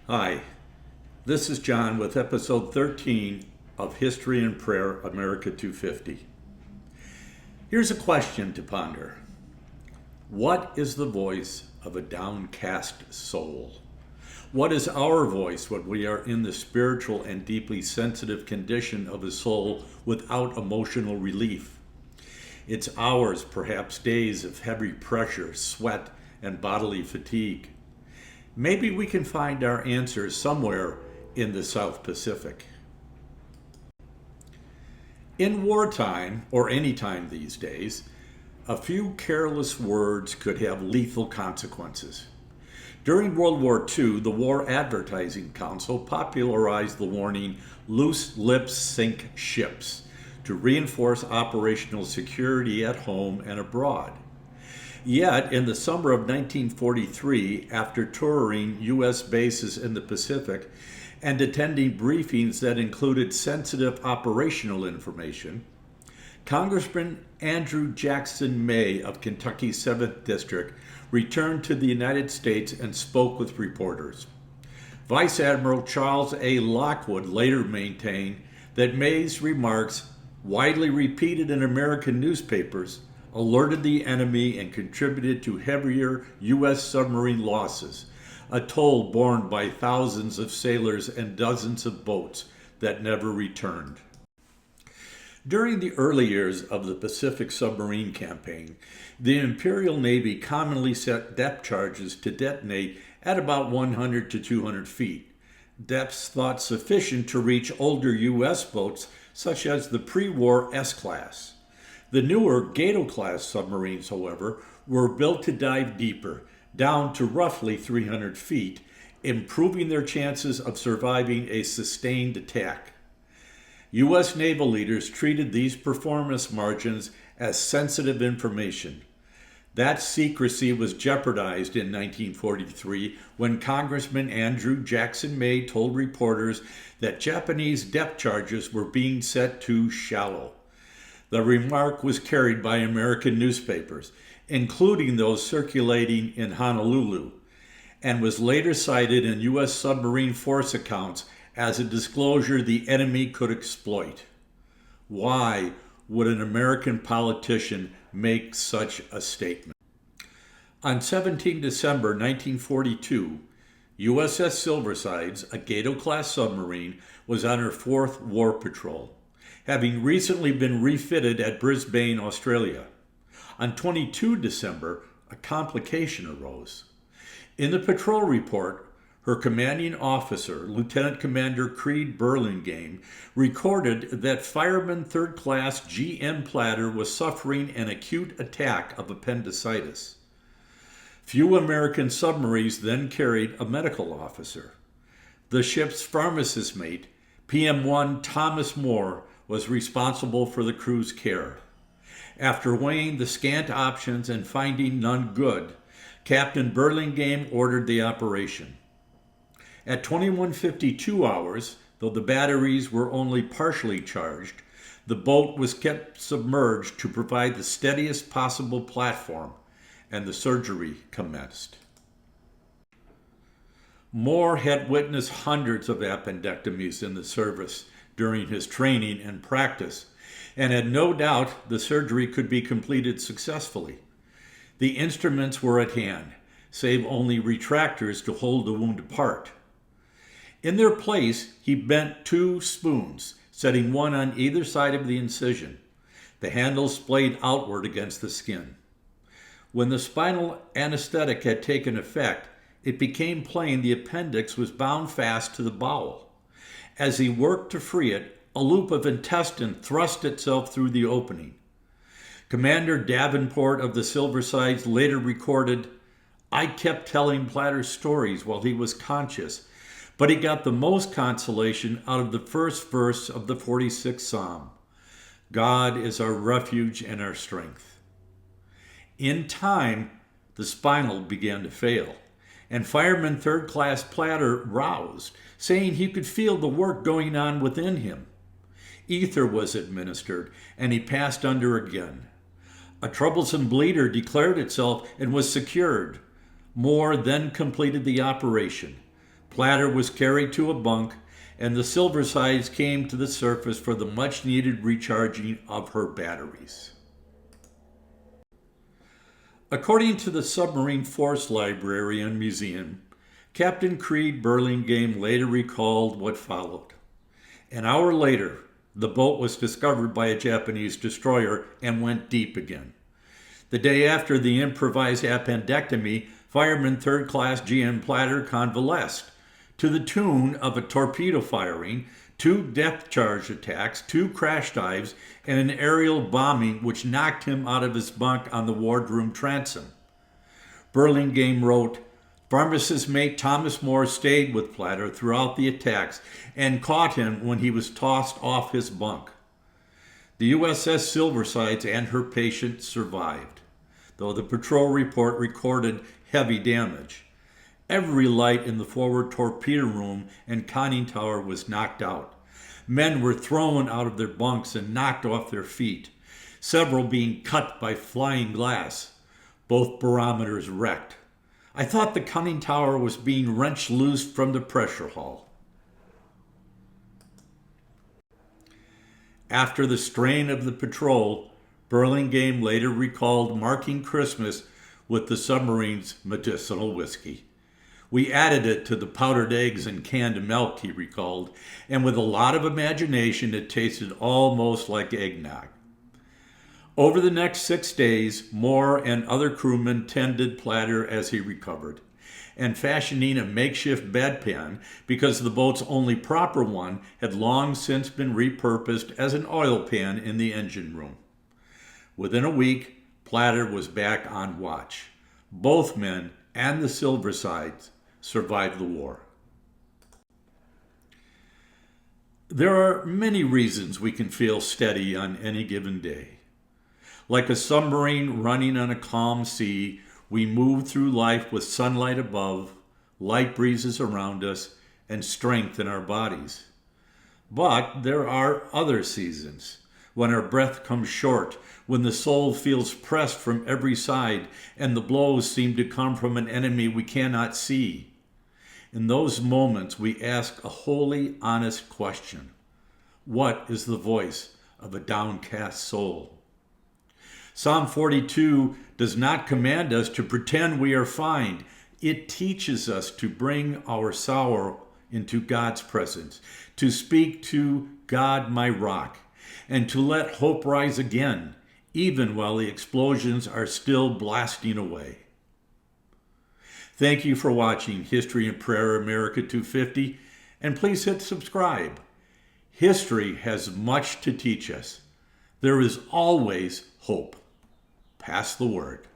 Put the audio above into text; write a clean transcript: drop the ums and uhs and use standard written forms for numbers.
Hi, this is John with episode 13 of History and Prayer America 250. Here's a question to ponder. What is the voice of a downcast soul? What is our voice when we are in the spiritual and deeply sensitive condition of a soul without emotional relief? It's hours, perhaps days of heavy pressure, sweat, and bodily fatigue. Maybe we can find our answers somewhere in the South Pacific. In wartime, or any time these days, a few careless words could have lethal consequences. During World War II, the War Advertising Council popularized the warning, "Loose lips sink ships," to reinforce operational security at home and abroad. Yet, in the summer of 1943, after touring U.S. bases in the Pacific and attending briefings that included sensitive operational information, Congressman Andrew Jackson May of Kentucky's 7th District returned to the United States and spoke with reporters. Vice Admiral Charles A. Lockwood later maintained that May's remarks, widely repeated in American newspapers, alerted the enemy and contributed to heavier U.S. submarine losses, a toll borne by thousands of sailors and dozens of boats that never returned. During the early years of the Pacific submarine campaign, the Imperial Navy commonly set depth charges to detonate at about 100 to 200 feet, depths thought sufficient to reach older U.S. boats such as the pre-war S-class. The newer Gato-class submarines, however, were built to dive deeper, down to roughly 300 feet, improving their chances of surviving a sustained attack. U.S. naval leaders treated these performance margins as sensitive information. That secrecy was jeopardized in 1943 when Congressman Andrew Jackson May told reporters that Japanese depth charges were being set too shallow. The remark was carried by American newspapers, including those circulating in Honolulu, and was later cited in U.S. submarine force accounts as a disclosure the enemy could exploit. Why would an American politician make such a statement? On 17 December 1942, USS Silversides, a Gato-class submarine, was on her fourth war patrol, having recently been refitted at Brisbane, Australia. On 22 December, a complication arose. In the patrol report, her commanding officer, Lieutenant Commander Creed Burlingame, recorded that Fireman Third Class G.M. Platter was suffering an acute attack of appendicitis. Few American submarines then carried a medical officer. The ship's pharmacist mate, PM-1 Thomas Moore, was responsible for the crew's care. After weighing the scant options and finding none good, Captain Burlingame ordered the operation. At 21:52 hours, though the batteries were only partially charged, the boat was kept submerged to provide the steadiest possible platform, and the surgery commenced. Moore had witnessed hundreds of appendectomies in the service during his training and practice, and had no doubt the surgery could be completed successfully. The instruments were at hand, save only retractors to hold the wound apart. In their place, he bent two spoons, setting one on either side of the incision. The handles splayed outward against the skin. When the spinal anesthetic had taken effect, it became plain the appendix was bound fast to the bowel. As he worked to free it, a loop of intestine thrust itself through the opening. Commander Davenport of the Silversides later recorded, "I kept telling Platter stories while he was conscious, but he got the most consolation out of the first verse of the 46th Psalm. God is our refuge and our strength." In time, the spinal began to fail, and Fireman Third Class Platter roused, saying he could feel the work going on within him. Ether was administered, and he passed under again. A troublesome bleeder declared itself and was secured. Moore then completed the operation. Platter was carried to a bunk, and the Silversides came to the surface for the much-needed recharging of her batteries. According to the Submarine Force Library and Museum, Captain Creed Burlingame later recalled what followed. An hour later, the boat was discovered by a Japanese destroyer and went deep again. The day after the improvised appendectomy, Fireman Third Class G.M. Platter convalesced to the tune of a torpedo firing, 2 depth charge attacks, 2 crash dives, and an aerial bombing which knocked him out of his bunk on the wardroom transom. Burlingame wrote, "Pharmacist mate Thomas Moore stayed with Platter throughout the attacks and caught him when he was tossed off his bunk. The USS Silversides and her patient survived, though the patrol report recorded heavy damage. Every light in the forward torpedo room and conning tower was knocked out. Men were thrown out of their bunks and knocked off their feet, several being cut by flying glass. Both barometers wrecked. I thought the conning tower was being wrenched loose from the pressure hull." After the strain of the patrol, Burlingame later recalled marking Christmas with the submarine's medicinal whiskey. "We added it to the powdered eggs and canned milk," he recalled, "and with a lot of imagination it tasted almost like eggnog." Over the next 6 days, Moore and other crewmen tended Platter as he recovered, and fashioning a makeshift bedpan, because the boat's only proper one had long since been repurposed as an oil pan in the engine room. Within a week, Platter was back on watch. Both men and the Silversides survived the war. There are many reasons we can feel steady on any given day. Like a submarine running on a calm sea, we move through life with sunlight above, light breezes around us, and strength in our bodies. But there are other seasons, when our breath comes short, when the soul feels pressed from every side, and the blows seem to come from an enemy we cannot see. In those moments, we ask a wholly honest question. What is the voice of a downcast soul? Psalm 42 does not command us to pretend we are fine. It teaches us to bring our sorrow into God's presence, to speak to God, my rock, and to let hope rise again, even while the explosions are still blasting away. Thank you for watching History and Prayer America 250, and please hit subscribe. History has much to teach us. There is always hope. Pass the word.